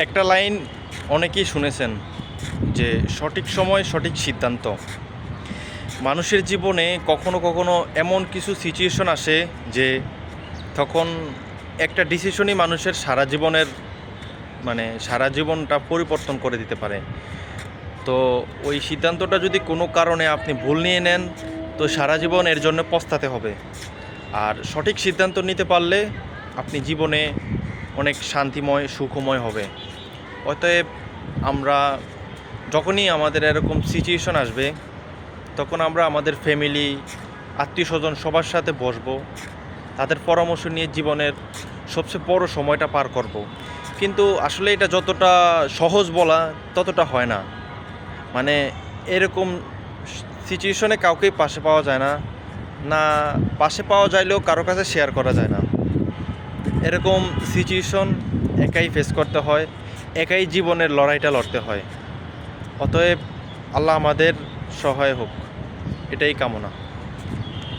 একটা লাইন অনেকেই শুনেছেন যে সঠিক সময় সঠিক সিদ্ধান্ত। মানুষের জীবনে কখনো কখনো এমন কিছু সিচুয়েশন আসে যে তখন একটা ডিসিশনই মানুষের সারা জীবনটা পরিবর্তন করে দিতে পারে। তো ওই সিদ্ধান্তটা যদি কোনো কারণে আপনি ভুল নিয়ে নেন, তো সারা জীবন এর জন্য পস্তাতে হবে। আর সঠিক সিদ্ধান্ত নিতে পারলে আপনি জীবনে অনেক শান্তিময় সুখময় হবে। অতএব আমরা যখনই আমাদের এরকম সিচুয়েশন আসবে, তখন আমরা আমাদের ফ্যামিলি, আত্মীয় স্বজন সবার সাথে বসবো, তাদের পরামর্শ নিয়ে জীবনের সবচেয়ে বড় সময়টা পার করব। কিন্তু আসলে এটা যতটা সহজ বলা ততটা হয় না। মানে এরকম সিচুয়েশনে কাউকেই পাশে পাওয়া যায় না, না পাশে পাওয়া যাইলেও কারো কাছে শেয়ার করা যায় না। এরকম সিচুয়েশন একাই ফেস করতে হয়, একাই জীবনের লড়াইটা লড়তে হয়। অতএব আল্লাহ আমাদের সহায় হোক, এটাই কামনা।